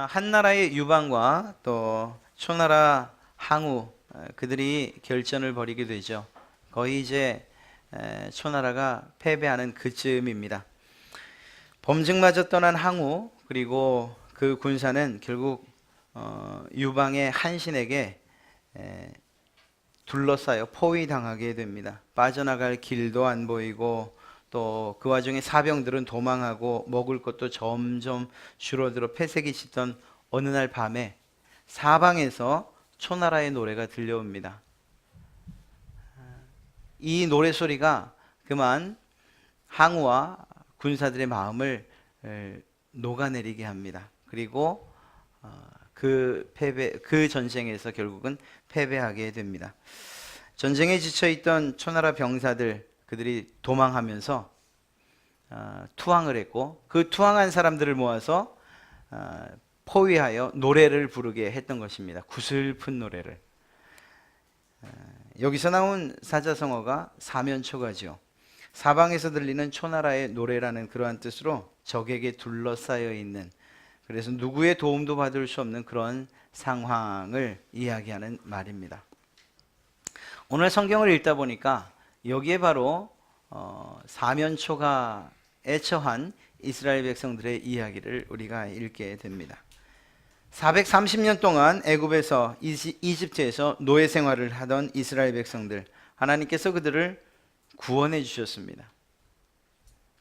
한 나라의 유방과 또 초나라 항우 그들이 결전을 벌이게 되죠. 거의 이제 초나라가 패배하는 그쯤입니다. 범증마저 떠난 항우 그리고 그 군사는 결국 유방의 한신에게 둘러싸여 포위당하게 됩니다. 빠져나갈 길도 안 보이고 또 그 와중에 사병들은 도망하고 먹을 것도 점점 줄어들어 폐색이 짙던 어느 날 밤에 사방에서 초나라의 노래가 들려옵니다. 이 노래 소리가 그만 항우와 군사들의 마음을 녹아내리게 합니다. 그리고 그 전쟁에서 결국은 패배하게 됩니다. 전쟁에 지쳐있던 초나라 병사들 그들이 도망하면서 투항을 했고 그 투항한 사람들을 모아서 포위하여 노래를 부르게 했던 것입니다. 구슬픈 노래를. 여기서 나온 사자성어가 사면초가죠. 사방에서 들리는 초나라의 노래라는 그러한 뜻으로 적에게 둘러싸여 있는, 그래서 누구의 도움도 받을 수 없는 그런 상황을 이야기하는 말입니다. 오늘 성경을 읽다 보니까 여기에 바로 사면초가에 처한 이스라엘 백성들의 이야기를 우리가 읽게 됩니다. 430년 동안 애굽에서 이집트에서 노예 생활을 하던 이스라엘 백성들, 하나님께서 그들을 구원해 주셨습니다.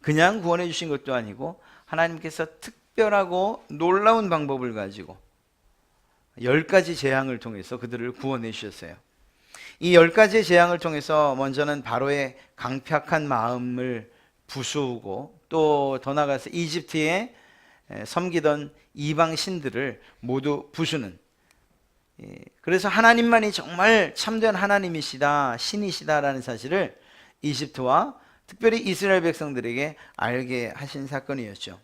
그냥 구원해 주신 것도 아니고 하나님께서 특별하고 놀라운 방법을 가지고 10가지 재앙을 통해서 그들을 구원해 주셨어요. 이 10가지의 재앙을 통해서 먼저는 바로의 강팍한 마음을 부수고 또 더 나아가서 이집트에 섬기던 이방 신들을 모두 부수는, 그래서 하나님만이 정말 참된 하나님이시다, 신이시다라는 사실을 이집트와 특별히 이스라엘 백성들에게 알게 하신 사건이었죠.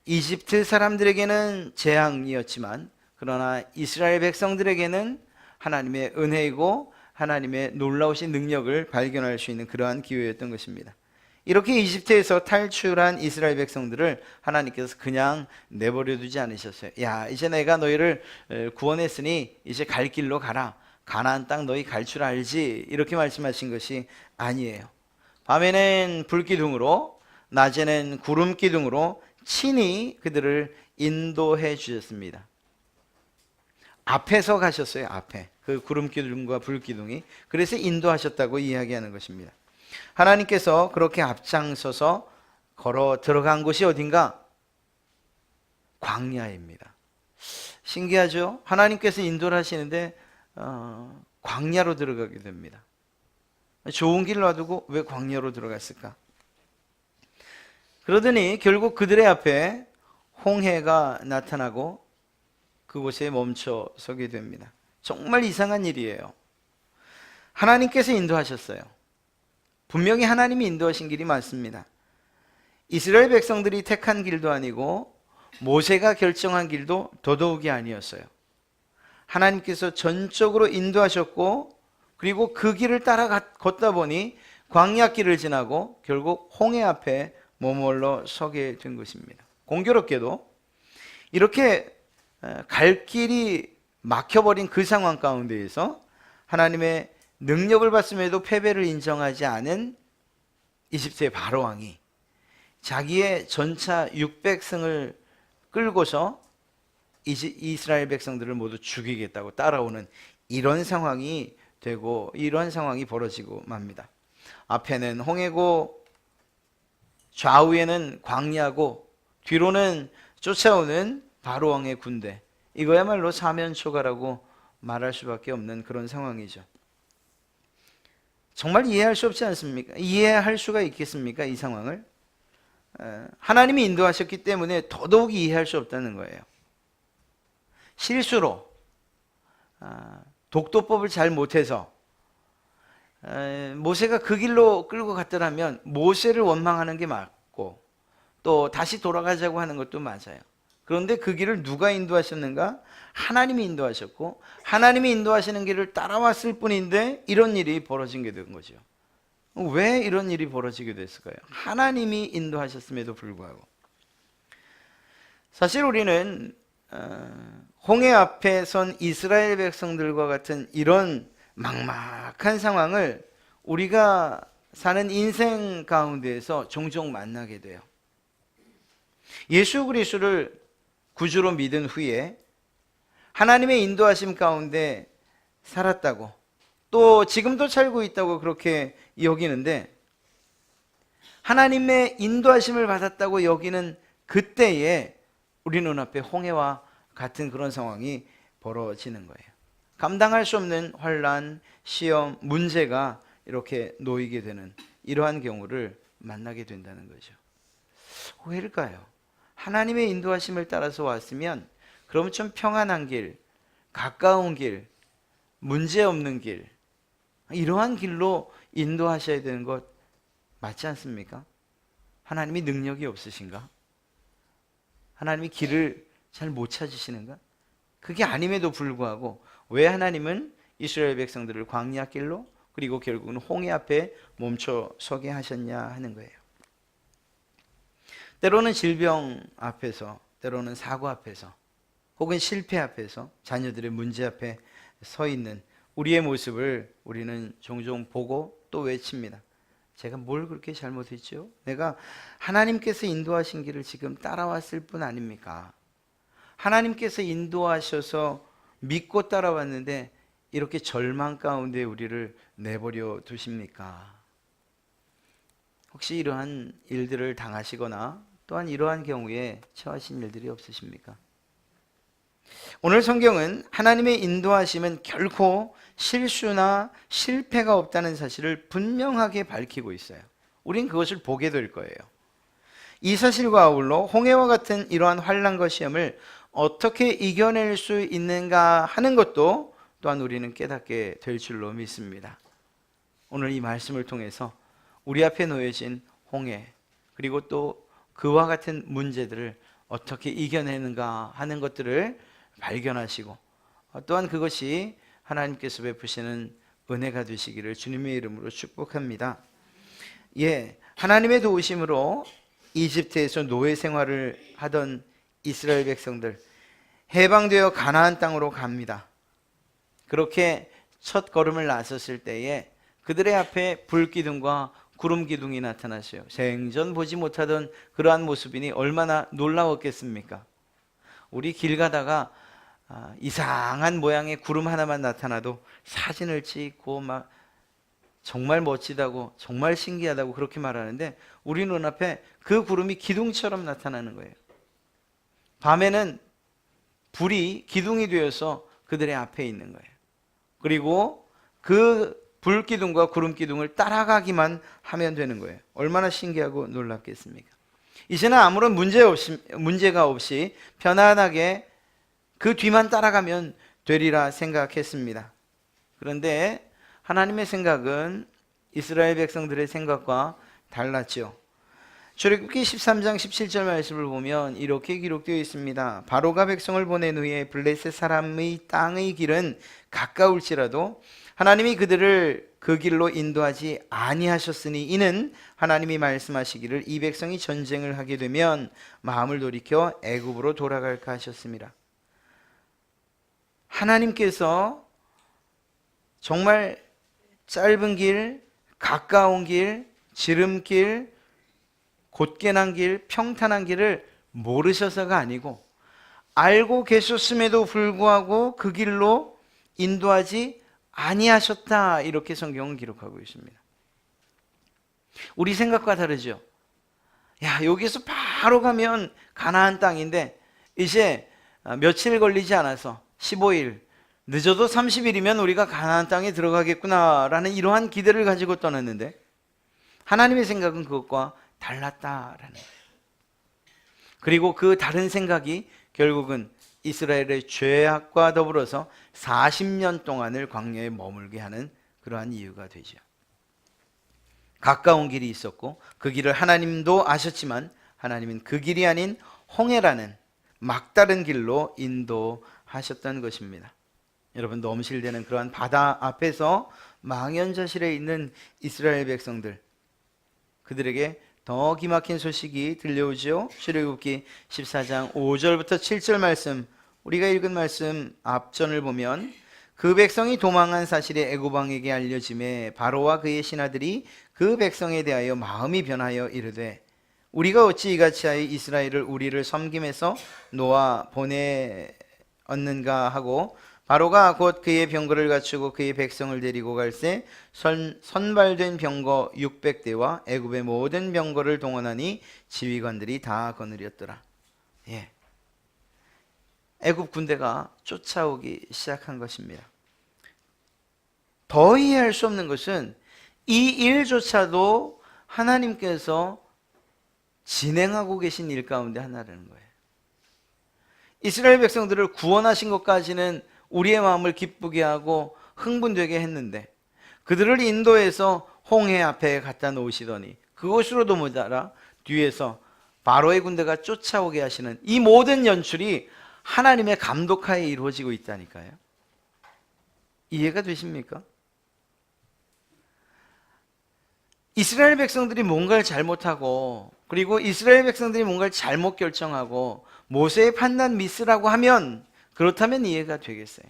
이집트 사람들에게는 재앙이었지만 그러나 이스라엘 백성들에게는 하나님의 은혜이고 하나님의 놀라우신 능력을 발견할 수 있는 그러한 기회였던 것입니다. 이렇게 이집트에서 탈출한 이스라엘 백성들을 하나님께서 그냥 내버려 두지 않으셨어요. 야, 이제 내가 너희를 구원했으니 이제 갈 길로 가라. 가나안 땅 너희 갈 줄 알지? 이렇게 말씀하신 것이 아니에요. 밤에는 불기둥으로, 낮에는 구름기둥으로 친히 그들을 인도해 주셨습니다. 앞에서 가셨어요. 앞에 그 구름기둥과 불기둥이, 그래서 인도하셨다고 이야기하는 것입니다. 하나님께서 그렇게 앞장서서 걸어 들어간 곳이 어딘가? 광야입니다. 신기하죠? 하나님께서 인도를 하시는데 광야로 들어가게 됩니다. 좋은 길 놔두고 왜 광야로 들어갔을까? 그러더니 결국 그들의 앞에 홍해가 나타나고 그곳에 멈춰 서게 됩니다. 정말 이상한 일이에요. 하나님께서 인도하셨어요. 분명히 하나님이 인도하신 길이 맞습니다. 이스라엘 백성들이 택한 길도 아니고 모세가 결정한 길도 더더욱이 아니었어요. 하나님께서 전적으로 인도하셨고 그리고 그 길을 따라 걷다 보니 광야길을 지나고 결국 홍해 앞에 머물러 서게 된 것입니다. 공교롭게도 이렇게 갈 길이 막혀버린 그 상황 가운데에서 하나님의 능력을 봤음에도 패배를 인정하지 않은 이집트의 바로왕이 자기의 전차 600승을 끌고서 이스라엘 백성들을 모두 죽이겠다고 따라오는 이런 상황이 되고 이런 상황이 벌어지고 맙니다. 앞에는 홍해고 좌우에는 광야고 뒤로는 쫓아오는 바로왕의 군대, 이거야말로 사면초가라고 말할 수밖에 없는 그런 상황이죠. 정말 이해할 수 없지 않습니까? 이해할 수가 있겠습니까? 이 상황을 하나님이 인도하셨기 때문에 더더욱 이해할 수 없다는 거예요. 실수로 독도법을 잘 못해서 모세가 그 길로 끌고 갔더라면 모세를 원망하는 게 맞고 또 다시 돌아가자고 하는 것도 맞아요. 그런데 그 길을 누가 인도하셨는가? 하나님이 인도하셨고 하나님이 인도하시는 길을 따라왔을 뿐인데 이런 일이 벌어진 게 된 거죠. 왜 이런 일이 벌어지게 됐을까요? 하나님이 인도하셨음에도 불구하고. 사실 우리는 홍해 앞에 선 이스라엘 백성들과 같은 이런 막막한 상황을 우리가 사는 인생 가운데에서 종종 만나게 돼요. 예수 그리스도를 구주로 믿은 후에 하나님의 인도하심 가운데 살았다고, 또 지금도 살고 있다고 그렇게 여기는데, 하나님의 인도하심을 받았다고 여기는 그때에 우리 눈앞에 홍해와 같은 그런 상황이 벌어지는 거예요. 감당할 수 없는 환난, 시험, 문제가 이렇게 놓이게 되는 이러한 경우를 만나게 된다는 거죠. 왜일까요? 하나님의 인도하심을 따라서 왔으면 그럼 좀 평안한 길, 가까운 길, 문제 없는 길, 이러한 길로 인도하셔야 되는 것 맞지 않습니까? 하나님이 능력이 없으신가? 하나님이 길을 잘 못 찾으시는가? 그게 아님에도 불구하고 왜 하나님은 이스라엘 백성들을 광야 길로, 그리고 결국은 홍해 앞에 멈춰 서게 하셨냐 하는 거예요. 때로는 질병 앞에서, 때로는 사고 앞에서, 혹은 실패 앞에서, 자녀들의 문제 앞에 서 있는 우리의 모습을 우리는 종종 보고 또 외칩니다. 제가 뭘 그렇게 잘못했죠? 내가 하나님께서 인도하신 길을 지금 따라왔을 뿐 아닙니까? 하나님께서 인도하셔서 믿고 따라왔는데 이렇게 절망 가운데 우리를 내버려 두십니까? 혹시 이러한 일들을 당하시거나 또한 이러한 경우에 처하신 일들이 없으십니까? 오늘 성경은 하나님의 인도하심은 결코 실수나 실패가 없다는 사실을 분명하게 밝히고 있어요. 우린 그것을 보게 될 거예요. 이 사실과 아울러 홍해와 같은 이러한 환난과 시험을 어떻게 이겨낼 수 있는가 하는 것도 또한 우리는 깨닫게 될 줄로 믿습니다. 오늘 이 말씀을 통해서 우리 앞에 놓여진 홍해, 그리고 또 그와 같은 문제들을 어떻게 이겨내는가 하는 것들을 발견하시고, 또한 그것이 하나님께서 베푸시는 은혜가 되시기를 주님의 이름으로 축복합니다. 하나님의 도우심으로 이집트에서 노예 생활을 하던 이스라엘 백성들, 해방되어 가나안 땅으로 갑니다. 그렇게 첫 걸음을 나섰을 때에 그들의 앞에 불기둥과 구름기둥이 나타났어요. 생전 보지 못하던 그러한 모습이니 얼마나 놀라웠겠습니까? 우리 길 가다가 이상한 모양의 구름 하나만 나타나도 사진을 찍고 막 정말 멋지다고, 정말 신기하다고 그렇게 말하는데, 우리 눈앞에 그 구름이 기둥처럼 나타나는 거예요. 밤에는 불이 기둥이 되어서 그들의 앞에 있는 거예요. 그리고 그 불기둥과 구름기둥을 따라가기만 하면 되는 거예요. 얼마나 신기하고 놀랍겠습니까? 이제는 아무런 문제가 없이 편안하게 그 뒤만 따라가면 되리라 생각했습니다. 그런데 하나님의 생각은 이스라엘 백성들의 생각과 달랐죠. 출애굽기 13장 17절 말씀을 보면 이렇게 기록되어 있습니다. 바로가 백성을 보낸 후에 블레셋 사람의 땅의 길은 가까울지라도 하나님이 그들을 그 길로 인도하지 아니하셨으니, 이는 하나님이 말씀하시기를 이 백성이 전쟁을 하게 되면 마음을 돌이켜 애굽으로 돌아갈까 하셨습니다. 하나님께서 정말 짧은 길, 가까운 길, 지름길, 곧게 난 길, 평탄한 길을 모르셔서가 아니고 알고 계셨음에도 불구하고 그 길로 인도하지 아니하셨다, 이렇게 성경은 기록하고 있습니다. 우리 생각과 다르죠. 여기서 바로 가면 가나안 땅인데 이제 며칠 걸리지 않아서 15일, 늦어도 30일이면 우리가 가나안 땅에 들어가겠구나라는 이러한 기대를 가지고 떠났는데, 하나님의 생각은 그것과 달랐다라는 거예요. 그리고 그 다른 생각이 결국은 이스라엘의 죄악과 더불어서 40년 동안을 광야에 머물게 하는 그러한 이유가 되죠. 가까운 길이 있었고 그 길을 하나님도 아셨지만 하나님은 그 길이 아닌 홍해라는 막다른 길로 인도하셨던 것입니다. 여러분, 넘실대는 그러한 바다 앞에서 망연자실해 있는 이스라엘 백성들, 그들에게 더 기막힌 소식이 들려오죠. 출애굽기 14장 5절부터 7절 말씀, 우리가 읽은 말씀 앞전을 보면 그 백성이 도망한 사실이 애굽 왕에게 알려짐에 바로와 그의 신하들이 그 백성에 대하여 마음이 변하여 이르되 우리가 어찌 이같이 하여 이스라엘을 우리를 섬김에서 놓아 보내었는가 하고 바로가 곧 그의 병거를 갖추고 그의 백성을 데리고 갈새 선발된 병거 600대와 애굽의 모든 병거를 동원하니 지휘관들이 다 거느렸더라. 예. 애굽 군대가 쫓아오기 시작한 것입니다. 더 이해할 수 없는 것은 이 일조차도 하나님께서 진행하고 계신 일 가운데 하나라는 거예요. 이스라엘 백성들을 구원하신 것까지는 우리의 마음을 기쁘게 하고 흥분되게 했는데 그들을 인도해서 홍해 앞에 갖다 놓으시더니 그곳으로도 모자라 뒤에서 바로의 군대가 쫓아오게 하시는 이 모든 연출이 하나님의 감독하에 이루어지고 있다니까요. 이해가 되십니까? 이스라엘 백성들이 뭔가를 잘못하고 그리고 이스라엘 백성들이 뭔가를 잘못 결정하고 모세의 판단 미스라고 하면 그렇다면 이해가 되겠어요.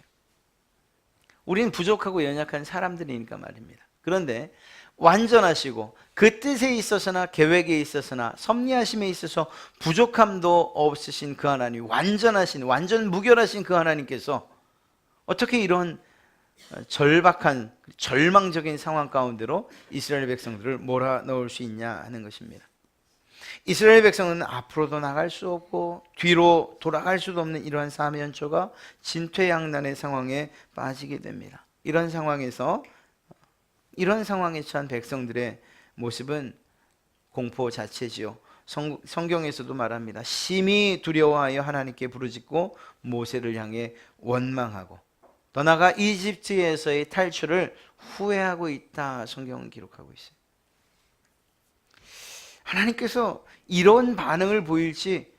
우리는 부족하고 연약한 사람들이니까 말입니다. 그런데 완전하시고 그 뜻에 있어서나 계획에 있어서나 섭리하심에 있어서 부족함도 없으신 그 하나님, 완전하신, 완전 무결하신 그 하나님께서 어떻게 이런 절박한 절망적인 상황 가운데로 이스라엘 백성들을 몰아넣을 수 있냐 하는 것입니다. 이스라엘 백성은 앞으로도 나갈 수 없고 뒤로 돌아갈 수도 없는 이러한 사면초가 진퇴양난의 상황에 빠지게 됩니다. 이런 상황에 처한 백성들의 모습은 공포 자체지요. 성경에서도 말합니다. 심히 두려워하여 하나님께 부르짖고 모세를 향해 원망하고 더 나아가 이집트에서의 탈출을 후회하고 있다. 성경은 기록하고 있어요. 하나님께서 이런 반응을 보일지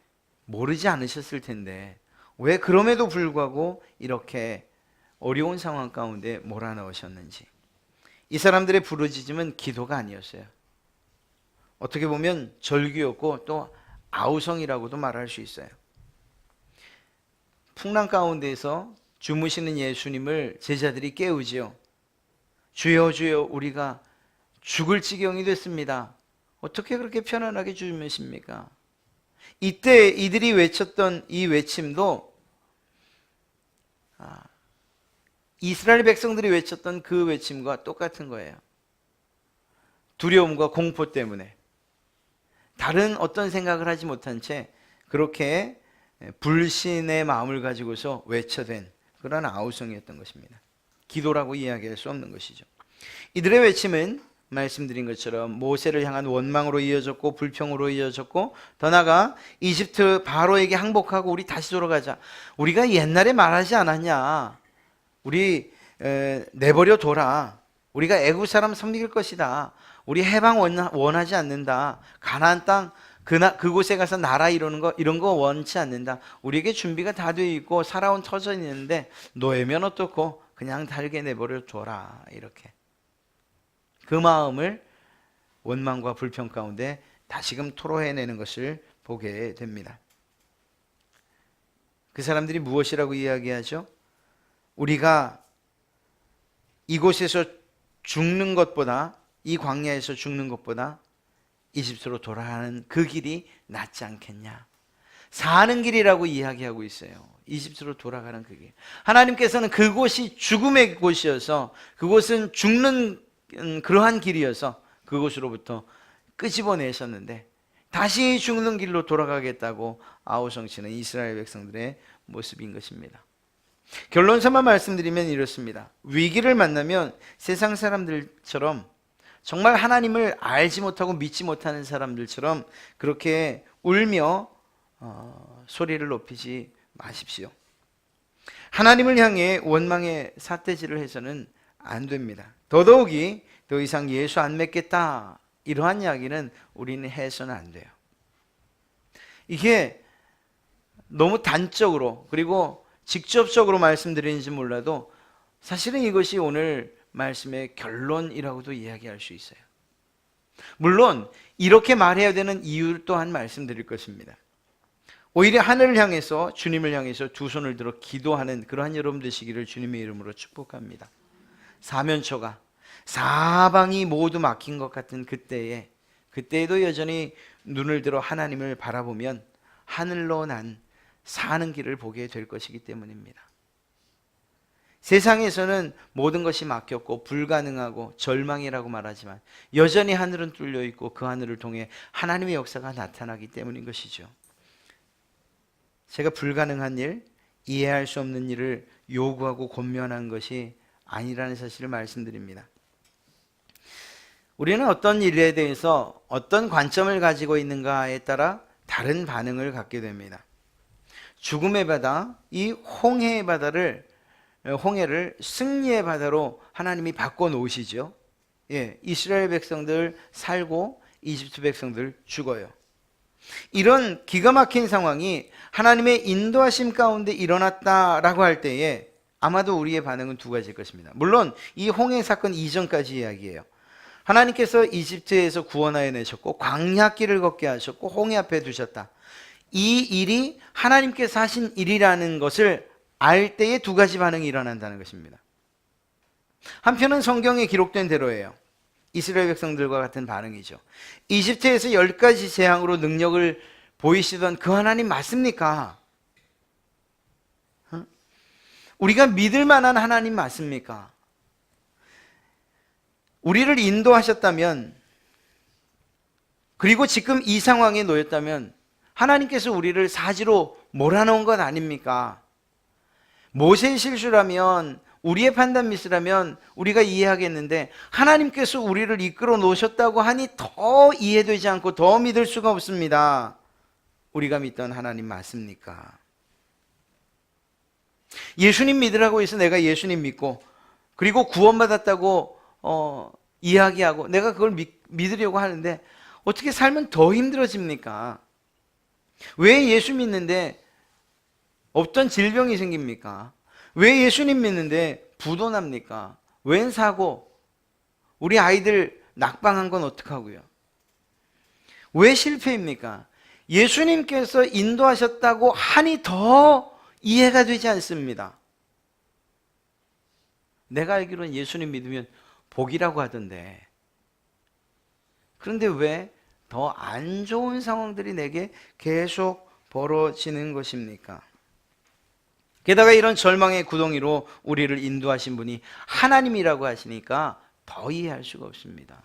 모르지 않으셨을 텐데 왜 그럼에도 불구하고 이렇게 어려운 상황 가운데 몰아넣으셨는지. 이 사람들의 부르짖음은 기도가 아니었어요. 어떻게 보면 절규였고 또 아우성이라고도 말할 수 있어요. 풍랑 가운데에서 주무시는 예수님을 제자들이 깨우지요. 주여 주여 우리가 죽을 지경이 됐습니다. 어떻게 그렇게 편안하게 주무십니까? 이때 이들이 외쳤던 이 외침도 이스라엘 백성들이 외쳤던 그 외침과 똑같은 거예요. 두려움과 공포 때문에 다른 어떤 생각을 하지 못한 채 그렇게 불신의 마음을 가지고서 외쳐댄 그런 아우성이었던 것입니다. 기도라고 이야기할 수 없는 것이죠. 이들의 외침은 말씀드린 것처럼 모세를 향한 원망으로 이어졌고 불평으로 이어졌고 더 나아가 이집트 바로에게 항복하고 우리 다시 돌아가자. 우리가 옛날에 말하지 않았냐. 우리 내버려 둬라. 우리가 애굽 사람 섬길 것이다. 우리 해방 원하지 않는다. 가나안 땅 그곳에 가서 나라 이런 거 원치 않는다. 우리에게 준비가 다 되어 있고 살아온 터전이 있는데 노예면 어떻고 그냥 달게 내버려 둬라. 이렇게 그 마음을 원망과 불평 가운데 다시금 토로해내는 것을 보게 됩니다. 그 사람들이 무엇이라고 이야기하죠? 우리가 이곳에서 죽는 것보다 이 광야에서 죽는 것보다 이집트로 돌아가는 그 길이 낫지 않겠냐. 사는 길이라고 이야기하고 있어요. 이집트로 돌아가는 그 길. 하나님께서는 그곳이 죽음의 곳이어서 그곳은 죽는 그러한 길이어서 그곳으로부터 끄집어내셨는데 다시 죽는 길로 돌아가겠다고 아우성치는 이스라엘 백성들의 모습인 것입니다. 결론서만 말씀드리면 이렇습니다. 위기를 만나면 세상 사람들처럼 정말 하나님을 알지 못하고 믿지 못하는 사람들처럼 그렇게 울며 소리를 높이지 마십시오. 하나님을 향해 원망의 삿대질을 해서는 안 됩니다. 더더욱이 더 이상 예수 안 믿겠다 이러한 이야기는 우리는 해서는 안 돼요. 이게 너무 단적으로 그리고 직접적으로 말씀드리는지 몰라도 사실은 이것이 오늘 말씀의 결론이라고도 이야기할 수 있어요. 물론 이렇게 말해야 되는 이유 또한 말씀드릴 것입니다. 오히려 하늘을 향해서, 주님을 향해서 두 손을 들어 기도하는 그러한 여러분 되시기를 주님의 이름으로 축복합니다. 사면초가 사방이 모두 막힌 것 같은 그때에도 여전히 눈을 들어 하나님을 바라보면 하늘로 난 사는 길을 보게 될 것이기 때문입니다. 세상에서는 모든 것이 막혔고 불가능하고 절망이라고 말하지만 여전히 하늘은 뚫려 있고 그 하늘을 통해 하나님의 역사가 나타나기 때문인 것이죠. 제가 불가능한 일, 이해할 수 없는 일을 요구하고 권면한 것이 아니라는 사실을 말씀드립니다. 우리는 어떤 일에 대해서 어떤 관점을 가지고 있는가에 따라 다른 반응을 갖게 됩니다. 죽음의 바다, 이 홍해를 승리의 바다로 하나님이 바꿔놓으시죠. 이스라엘 백성들 살고 이집트 백성들 죽어요. 이런 기가 막힌 상황이 하나님의 인도하심 가운데 일어났다라고 할 때에 아마도 우리의 반응은 두 가지일 것입니다. 물론 이 홍해 사건 이전까지 이야기예요. 하나님께서 이집트에서 구원하여 내셨고 광야길을 걷게 하셨고 홍해 앞에 두셨다. 이 일이 하나님께서 하신 일이라는 것을 알 때에 두 가지 반응이 일어난다는 것입니다. 한편은 성경에 기록된 대로예요. 이스라엘 백성들과 같은 반응이죠. 이집트에서 10가지 재앙으로 능력을 보이시던 그 하나님 맞습니까? 우리가 믿을 만한 하나님 맞습니까? 우리를 인도하셨다면, 그리고 지금 이 상황에 놓였다면 하나님께서 우리를 사지로 몰아넣은 것 아닙니까? 모세의 실수라면, 우리의 판단 미스라면 우리가 이해하겠는데 하나님께서 우리를 이끌어 놓으셨다고 하니 더 이해되지 않고 더 믿을 수가 없습니다. 우리가 믿던 하나님 맞습니까? 예수님 믿으라고 해서 내가 예수님 믿고 그리고 구원받았다고 이야기하고 내가 그걸 믿으려고 하는데 어떻게 살면 더 힘들어집니까? 왜 예수 믿는데 없던 질병이 생깁니까? 왜 예수님 믿는데 부도 납니까? 웬 사고? 우리 아이들 낙방한 건 어떡하고요? 왜 실패입니까? 예수님께서 인도하셨다고 하니 더 이해가 되지 않습니다. 내가 알기로는 예수님 믿으면 복이라고 하던데, 그런데 왜 더 안 좋은 상황들이 내게 계속 벌어지는 것입니까? 게다가 이런 절망의 구덩이로 우리를 인도하신 분이 하나님이라고 하시니까 더 이해할 수가 없습니다.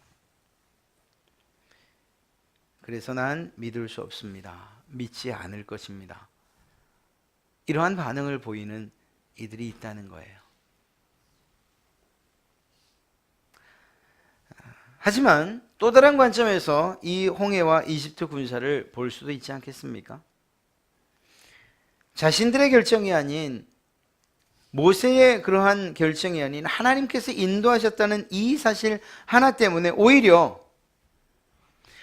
그래서 난 믿을 수 없습니다. 믿지 않을 것입니다. 이러한 반응을 보이는 이들이 있다는 거예요. 하지만 또 다른 관점에서 이 홍해와 이집트 군사를 볼 수도 있지 않겠습니까? 자신들의 결정이 아닌, 모세의 그러한 결정이 아닌 하나님께서 인도하셨다는 이 사실 하나 때문에 오히려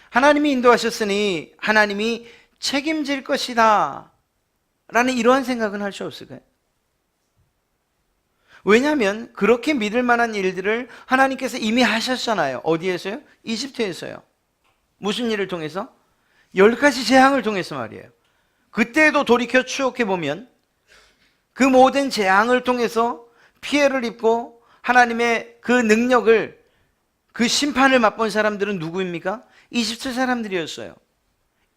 하나님이 인도하셨으니 하나님이 책임질 것이다 라는 이러한 생각은 할 수 없을까요? 왜냐하면 그렇게 믿을 만한 일들을 하나님께서 이미 하셨잖아요. 어디에서요? 이집트에서요. 무슨 일을 통해서? 10가지 재앙을 통해서 말이에요. 그때도 돌이켜 추억해보면 그 모든 재앙을 통해서 피해를 입고 하나님의 그 능력을, 그 심판을 맛본 사람들은 누구입니까? 이집트 사람들이었어요.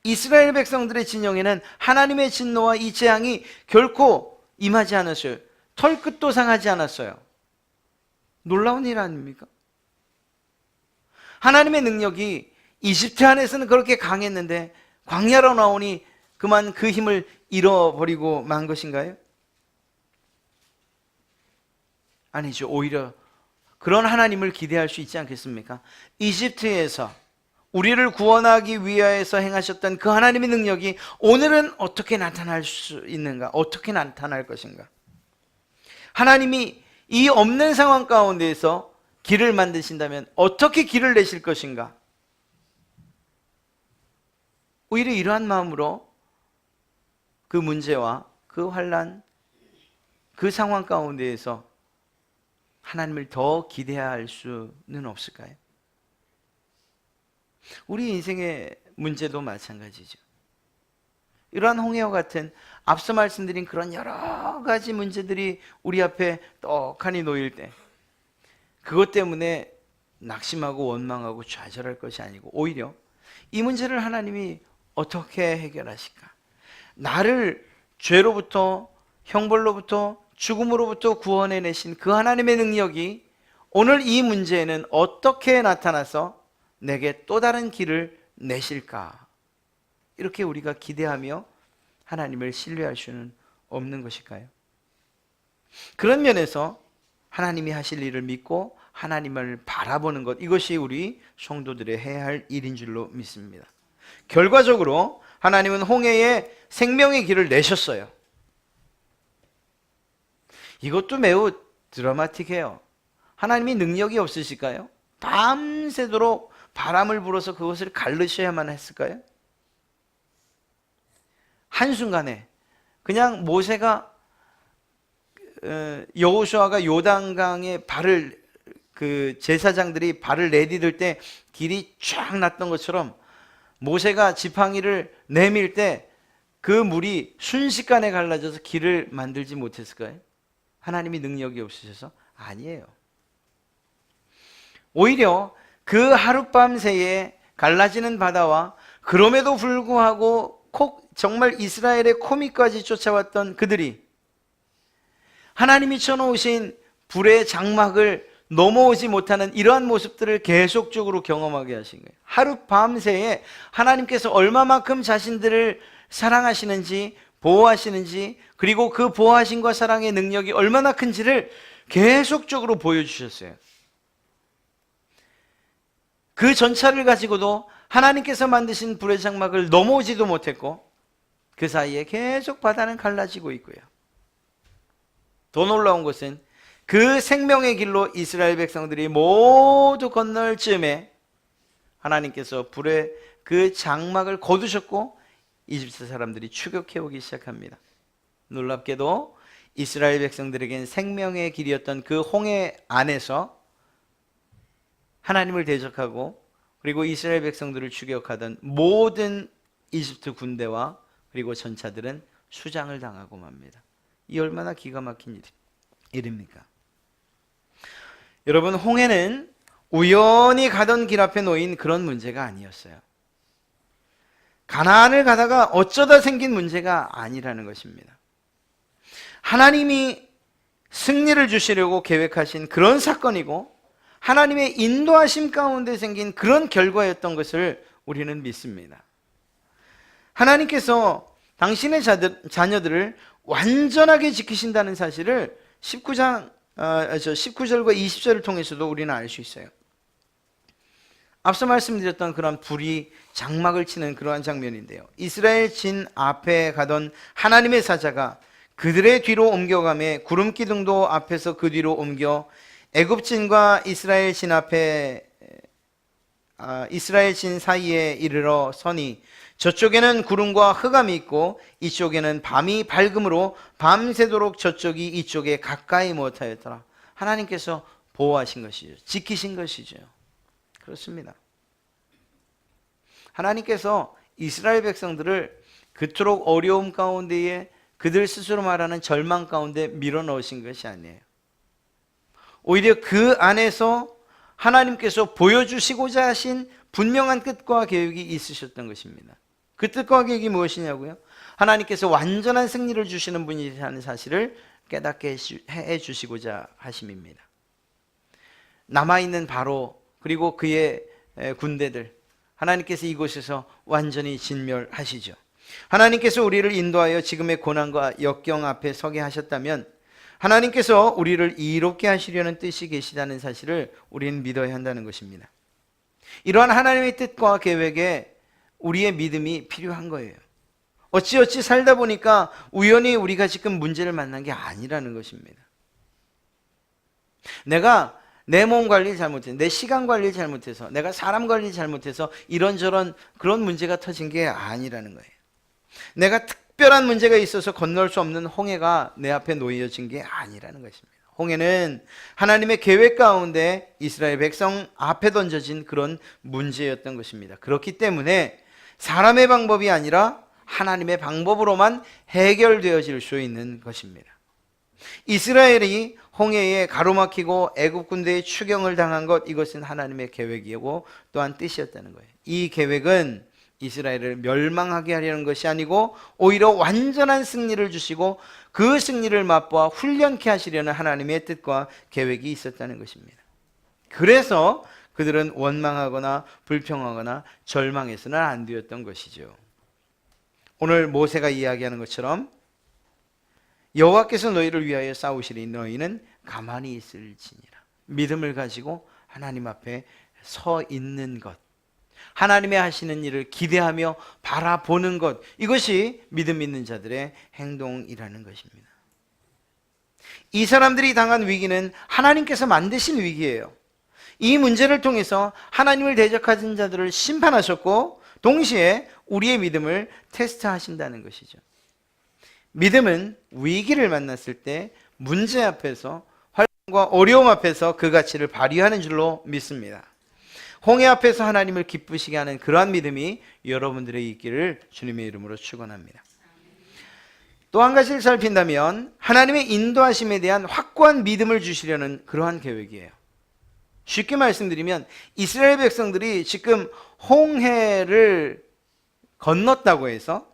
이스라엘 백성들의 진영에는 하나님의 진노와 이 재앙이 결코 임하지 않았어요. 털끝도 상하지 않았어요. 놀라운 일 아닙니까? 하나님의 능력이 이집트 안에서는 그렇게 강했는데 광야로 나오니 그만 그 힘을 잃어버리고 만 것인가요? 아니죠. 오히려 그런 하나님을 기대할 수 있지 않겠습니까? 이집트에서 우리를 구원하기 위하여서 행하셨던 그 하나님의 능력이 오늘은 어떻게 나타날 수 있는가? 어떻게 나타날 것인가? 하나님이 이 없는 상황 가운데에서 길을 만드신다면 어떻게 길을 내실 것인가? 오히려 이러한 마음으로 그 문제와 그 환난, 그 상황 가운데에서 하나님을 더 기대할 수는 없을까요? 우리 인생의 문제도 마찬가지죠. 이러한 홍해와 같은 앞서 말씀드린 그런 여러 가지 문제들이 우리 앞에 떡하니 놓일 때 그것 때문에 낙심하고 원망하고 좌절할 것이 아니고 오히려 이 문제를 하나님이 어떻게 해결하실까? 나를 죄로부터, 형벌로부터, 죽음으로부터 구원해내신 그 하나님의 능력이 오늘 이 문제에는 어떻게 나타나서 내게 또 다른 길을 내실까? 이렇게 우리가 기대하며 하나님을 신뢰할 수는 없는 것일까요? 그런 면에서 하나님이 하실 일을 믿고 하나님을 바라보는 것, 이것이 우리 성도들의 해야 할 일인 줄로 믿습니다. 결과적으로 하나님은 홍해에 생명의 길을 내셨어요. 이것도 매우 드라마틱해요. 하나님이 능력이 없으실까요? 밤새도록 바람을 불어서 그것을 가르셔야만 했을까요? 한순간에 그냥 모세가 여호수아가 요단강에 발을 그 제사장들이 발을 내디딜 때 길이 쫙 났던 것처럼 모세가 지팡이를 내밀 때 그 물이 순식간에 갈라져서 길을 만들지 못했을까요? 하나님이 능력이 없으셔서? 아니에요. 오히려 그 하룻밤 새에 갈라지는 바다와 그럼에도 불구하고 정말 이스라엘의 코밑까지 쫓아왔던 그들이 하나님이 쳐놓으신 불의 장막을 넘어오지 못하는 이러한 모습들을 계속적으로 경험하게 하신 거예요. 하룻밤새에 하나님께서 얼마만큼 자신들을 사랑하시는지 보호하시는지 그리고 그 보호하심과 사랑의 능력이 얼마나 큰지를 계속적으로 보여주셨어요. 그 전차를 가지고도 하나님께서 만드신 불의 장막을 넘어오지도 못했고 그 사이에 계속 바다는 갈라지고 있고요. 더 놀라운 것은 그 생명의 길로 이스라엘 백성들이 모두 건널 즈음에 하나님께서 불의 그 장막을 거두셨고 이집트 사람들이 추격해오기 시작합니다. 놀랍게도 이스라엘 백성들에겐 생명의 길이었던 그 홍해 안에서 하나님을 대적하고 그리고 이스라엘 백성들을 추격하던 모든 이집트 군대와 그리고 전차들은 수장을 당하고 맙니다. 이 얼마나 기가 막힌 일입니까? 여러분, 홍해는 우연히 가던 길 앞에 놓인 그런 문제가 아니었어요. 가나안을 가다가 어쩌다 생긴 문제가 아니라는 것입니다. 하나님이 승리를 주시려고 계획하신 그런 사건이고 하나님의 인도하심 가운데 생긴 그런 결과였던 것을 우리는 믿습니다. 하나님께서 당신의 자녀들을 완전하게 지키신다는 사실을 19절과 20절을 통해서도 우리는 알 수 있어요. 앞서 말씀드렸던 그런 불이 장막을 치는 그러한 장면인데요. 이스라엘 진 앞에 가던 하나님의 사자가 그들의 뒤로 옮겨가며 구름 기둥도 앞에서 그 뒤로 옮겨 애굽진과 이스라엘 진 사이에 이르러 서니 저쪽에는 구름과 흑암이 있고 이쪽에는 밤이 밝음으로 밤새도록 저쪽이 이쪽에 가까이 못하였더라. 하나님께서 보호하신 것이죠. 지키신 것이죠. 그렇습니다. 하나님께서 이스라엘 백성들을 그토록 어려움 가운데에 그들 스스로 말하는 절망 가운데 밀어넣으신 것이 아니에요. 오히려 그 안에서 하나님께서 보여주시고자 하신 분명한 뜻과 계획이 있으셨던 것입니다. 그 뜻과 계획이 무엇이냐고요? 하나님께서 완전한 승리를 주시는 분이라는 사실을 깨닫게 해주시고자 하심입니다. 남아있는 바로 그리고 그의 군대들, 하나님께서 이곳에서 완전히 진멸하시죠. 하나님께서 우리를 인도하여 지금의 고난과 역경 앞에 서게 하셨다면 하나님께서 우리를 이롭게 하시려는 뜻이 계시다는 사실을 우리는 믿어야 한다는 것입니다. 이러한 하나님의 뜻과 계획에 우리의 믿음이 필요한 거예요. 어찌어찌 살다 보니까 우연히 우리가 지금 문제를 만난 게 아니라는 것입니다. 내가 내 몸 관리를 잘못해서, 내 시간 관리를 잘못해서, 내가 사람 관리를 잘못해서 이런저런 그런 문제가 터진 게 아니라는 거예요. 내가 특별한 문제가 있어서 건널 수 없는 홍해가 내 앞에 놓여진 게 아니라는 것입니다. 홍해는 하나님의 계획 가운데 이스라엘 백성 앞에 던져진 그런 문제였던 것입니다. 그렇기 때문에 사람의 방법이 아니라 하나님의 방법으로만 해결되어질 수 있는 것입니다. 이스라엘이 홍해에 가로막히고 애굽 군대의 추경을 당한 것, 이것은 하나님의 계획이고 또한 뜻이었다는 거예요. 이 계획은 이스라엘을 멸망하게 하려는 것이 아니고 오히려 완전한 승리를 주시고 그 승리를 맛보아 훈련케 하시려는 하나님의 뜻과 계획이 있었다는 것입니다. 그래서 그들은 원망하거나 불평하거나 절망해서는 안 되었던 것이죠. 오늘 모세가 이야기하는 것처럼 여호와께서 너희를 위하여 싸우시리 너희는 가만히 있을지니라. 믿음을 가지고 하나님 앞에 서 있는 것, 하나님의 하시는 일을 기대하며 바라보는 것, 이것이 믿음 있는 자들의 행동이라는 것입니다. 이 사람들이 당한 위기는 하나님께서 만드신 위기예요. 이 문제를 통해서 하나님을 대적하는 자들을 심판하셨고 동시에 우리의 믿음을 테스트하신다는 것이죠. 믿음은 위기를 만났을 때 문제 앞에서, 환난과 어려움 앞에서 그 가치를 발휘하는 줄로 믿습니다. 홍해 앞에서 하나님을 기쁘시게 하는 그러한 믿음이 여러분들의 있기를 주님의 이름으로 축원합니다. 또 한 가지를 살핀다면 하나님의 인도하심에 대한 확고한 믿음을 주시려는 그러한 계획이에요. 쉽게 말씀드리면 이스라엘 백성들이 지금 홍해를 건넜다고 해서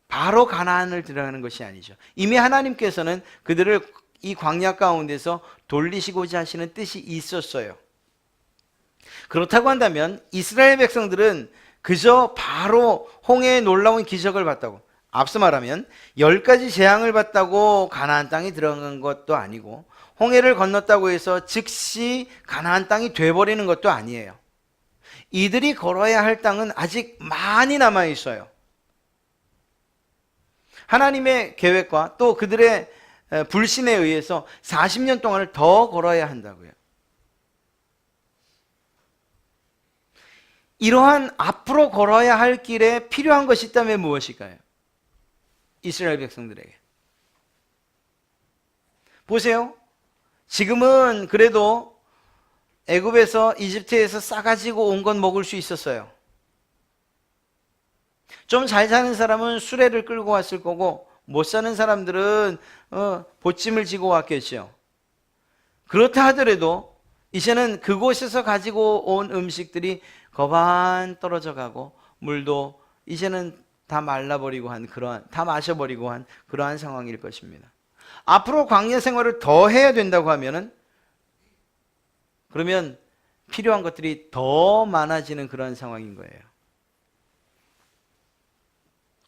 바로 가나안을 들어가는 것이 아니죠. 이미 하나님께서는 그들을 이 광야 가운데서 돌리시고자 하시는 뜻이 있었어요. 그렇다고 한다면 이스라엘 백성들은 그저 바로 홍해의 놀라운 기적을 봤다고, 앞서 말하면 10가지 재앙을 봤다고 가나안 땅에 들어간 것도 아니고 홍해를 건넜다고 해서 즉시 가나안 땅이 돼버리는 것도 아니에요. 이들이 걸어야 할 땅은 아직 많이 남아 있어요. 하나님의 계획과 또 그들의 불신에 의해서 40년 동안을 더 걸어야 한다고요. 이러한 앞으로 걸어야 할 길에 필요한 것이 있다면 무엇일까요? 이스라엘 백성들에게 보세요. 지금은 그래도 애굽에서, 이집트에서 싸가지고 온 건 먹을 수 있었어요. 좀 잘 사는 사람은 수레를 끌고 왔을 거고 못 사는 사람들은 보찜을 지고 왔겠죠. 그렇다 하더라도 이제는 그곳에서 가지고 온 음식들이 거반 떨어져 가고 물도 이제는 다 말라버리고 다 마셔버리고 한 그러한 상황일 것입니다. 앞으로 광야 생활을 더 해야 된다고 하면은 그러면 필요한 것들이 더 많아지는 그런 상황인 거예요.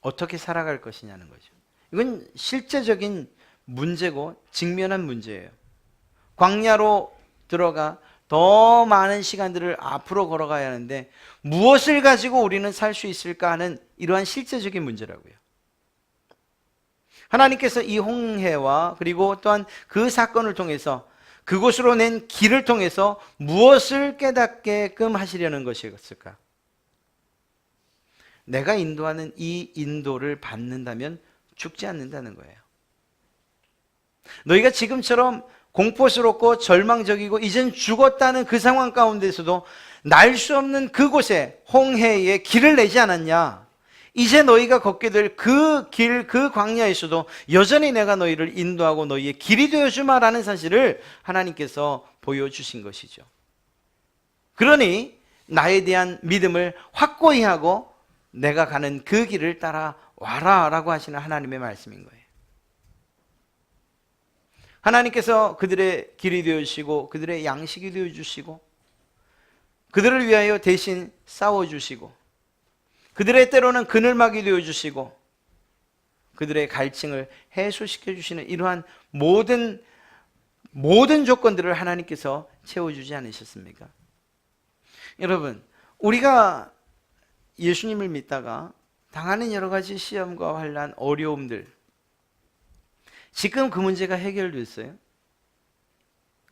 어떻게 살아갈 것이냐는 거죠. 이건 실제적인 문제고 직면한 문제예요. 광야로 들어가 더 많은 시간들을 앞으로 걸어가야 하는데 무엇을 가지고 우리는 살 수 있을까 하는 이러한 실제적인 문제라고요. 하나님께서 이 홍해와 그리고 또한 그 사건을 통해서 그곳으로 낸 길을 통해서 무엇을 깨닫게끔 하시려는 것이었을까? 내가 인도하는 이 인도를 받는다면 죽지 않는다는 거예요. 너희가 지금처럼 공포스럽고 절망적이고 이젠 죽었다는 그 상황 가운데서도 날 수 없는 그곳에 홍해에 길을 내지 않았냐? 이제 너희가 걷게 될 그 길, 그 광야에서도 여전히 내가 너희를 인도하고 너희의 길이 되어주마라는 사실을 하나님께서 보여주신 것이죠. 그러니 나에 대한 믿음을 확고히 하고 내가 가는 그 길을 따라와라 라고 하시는 하나님의 말씀인 거예요. 하나님께서 그들의 길이 되어주시고 그들의 양식이 되어주시고 그들을 위하여 대신 싸워주시고 그들의 때로는 그늘막이 되어주시고 그들의 갈증을 해소시켜 주시는 이러한 모든 조건들을 하나님께서 채워주지 않으셨습니까? 여러분, 우리가 예수님을 믿다가 당하는 여러 가지 시험과 환난, 어려움들, 지금 그 문제가 해결됐어요?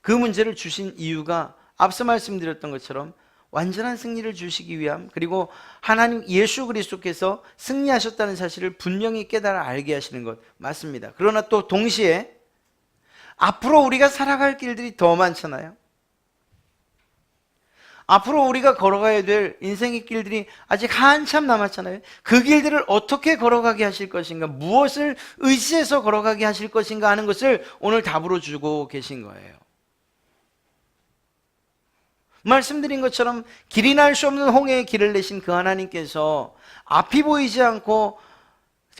그 문제를 주신 이유가 앞서 말씀드렸던 것처럼 완전한 승리를 주시기 위함, 그리고 하나님 예수 그리스도께서 승리하셨다는 사실을 분명히 깨달아 알게 하시는 것 맞습니다. 그러나 또 동시에 앞으로 우리가 살아갈 길들이 더 많잖아요. 앞으로 우리가 걸어가야 될 인생의 길들이 아직 한참 남았잖아요. 그 길들을 어떻게 걸어가게 하실 것인가, 무엇을 의지해서 걸어가게 하실 것인가 하는 것을 오늘 답으로 주고 계신 거예요. 말씀드린 것처럼 길이 날 수 없는 홍해의 길을 내신 그 하나님께서 앞이 보이지 않고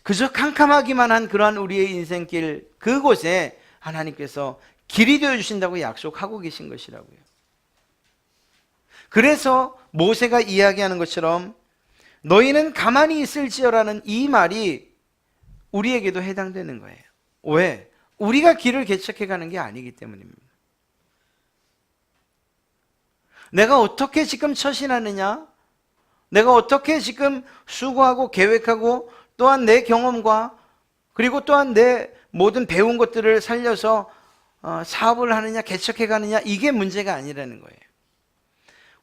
그저 캄캄하기만 한 그러한 우리의 인생길, 그곳에 하나님께서 길이 되어주신다고 약속하고 계신 것이라고요. 그래서 모세가 이야기하는 것처럼 너희는 가만히 있을지어라는 이 말이 우리에게도 해당되는 거예요. 왜? 우리가 길을 개척해 가는 게 아니기 때문입니다. 내가 어떻게 지금 처신하느냐? 내가 어떻게 지금 수고하고 계획하고 또한 내 경험과 그리고 또한 내 모든 배운 것들을 살려서 사업을 하느냐, 개척해 가느냐, 이게 문제가 아니라는 거예요.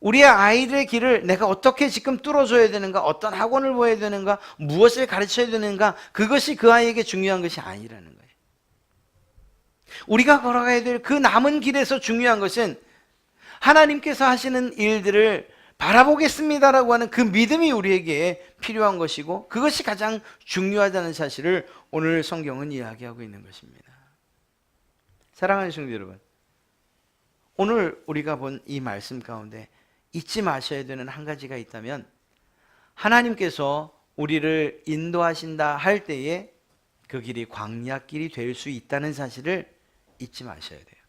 우리의 아이들의 길을 내가 어떻게 지금 뚫어줘야 되는가, 어떤 학원을 보여야 되는가, 무엇을 가르쳐야 되는가, 그것이 그 아이에게 중요한 것이 아니라는 거예요. 우리가 걸어가야 될 그 남은 길에서 중요한 것은 하나님께서 하시는 일들을 바라보겠습니다라고 하는 그 믿음이 우리에게 필요한 것이고, 그것이 가장 중요하다는 사실을 오늘 성경은 이야기하고 있는 것입니다. 사랑하는 성도 여러분, 오늘 우리가 본 이 말씀 가운데 잊지 마셔야 되는 한 가지가 있다면, 하나님께서 우리를 인도하신다 할 때에 그 길이 광야길이 될 수 있다는 사실을 잊지 마셔야 돼요.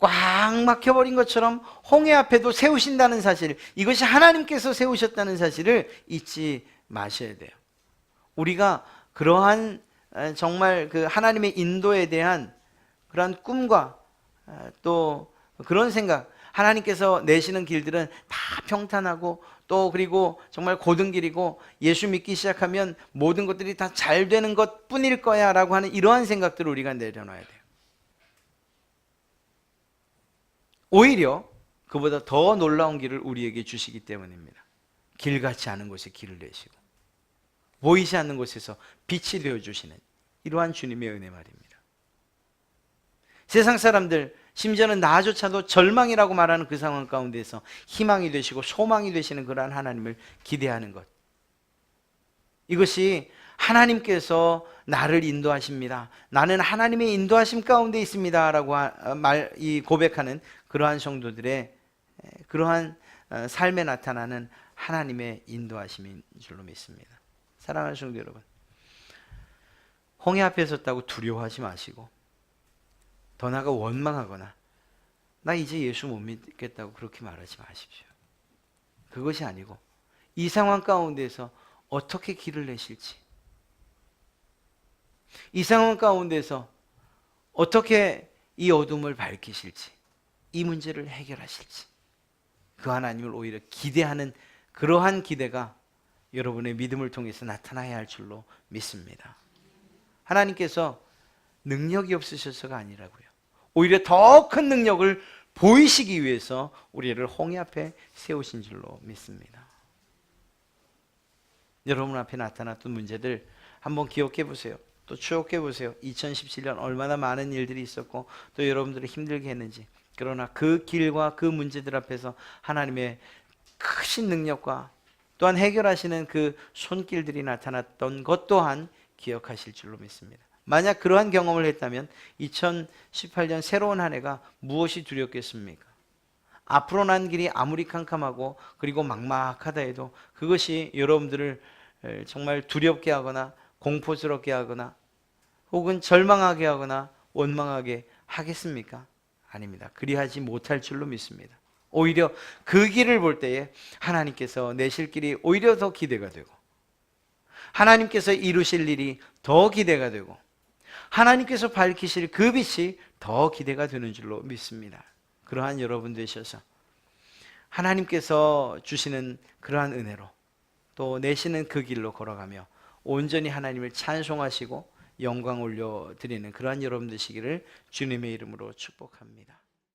꽉 막혀버린 것처럼 홍해 앞에도 세우신다는 사실, 이것이 하나님께서 세우셨다는 사실을 잊지 마셔야 돼요. 우리가 그러한 정말 그 하나님의 인도에 대한 그러한 꿈과 또 그런 생각, 하나님께서 내시는 길들은 다 평탄하고 또 그리고 정말 고든 길이고 예수 믿기 시작하면 모든 것들이 다 잘 되는 것 뿐일 거야 라고 하는 이러한 생각들을 우리가 내려놔야 돼요. 오히려 그보다 더 놀라운 길을 우리에게 주시기 때문입니다. 길 같지 않은 곳에 길을 내시고 보이지 않는 곳에서 빛이 되어주시는 이러한 주님의 은혜 말입니다. 세상 사람들, 심지어는 나조차도 절망이라고 말하는 그 상황 가운데서 희망이 되시고 소망이 되시는 그러한 하나님을 기대하는 것, 이것이 하나님께서 나를 인도하십니다, 나는 하나님의 인도하심 가운데 있습니다 라고 고백하는 그러한 성도들의 그러한 삶에 나타나는 하나님의 인도하심인 줄로 믿습니다. 사랑하는 성도 여러분, 홍해 앞에 섰다고 두려워하지 마시고 더 나아가 원망하거나 나 이제 예수 못 믿겠다고 그렇게 말하지 마십시오. 그것이 아니고 이 상황 가운데서 어떻게 길을 내실지, 이 상황 가운데서 어떻게 이 어둠을 밝히실지, 이 문제를 해결하실지, 그 하나님을 오히려 기대하는 그러한 기대가 여러분의 믿음을 통해서 나타나야 할 줄로 믿습니다. 하나님께서 능력이 없으셔서가 아니라고요, 오히려 더 큰 능력을 보이시기 위해서 우리를 홍해 앞에 세우신 줄로 믿습니다. 여러분 앞에 나타났던 문제들 한번 기억해 보세요. 또 추억해 보세요. 2017년 얼마나 많은 일들이 있었고 또 여러분들을 힘들게 했는지. 그러나 그 길과 그 문제들 앞에서 하나님의 크신 능력과 또한 해결하시는 그 손길들이 나타났던 것 또한 기억하실 줄로 믿습니다. 만약 그러한 경험을 했다면 2018년 새로운 한 해가 무엇이 두렵겠습니까? 앞으로 난 길이 아무리 캄캄하고 그리고 막막하다 해도 그것이 여러분들을 정말 두렵게 하거나 공포스럽게 하거나 혹은 절망하게 하거나 원망하게 하겠습니까? 아닙니다. 그리하지 못할 줄로 믿습니다. 오히려 그 길을 볼 때에 하나님께서 내실 길이 오히려 더 기대가 되고, 하나님께서 이루실 일이 더 기대가 되고, 하나님께서 밝히실 그 빛이 더 기대가 되는 줄로 믿습니다. 그러한 여러분 되셔서 하나님께서 주시는 그러한 은혜로 또 내시는 그 길로 걸어가며 온전히 하나님을 찬송하시고 영광 올려드리는 그러한 여러분 되시기를 주님의 이름으로 축복합니다.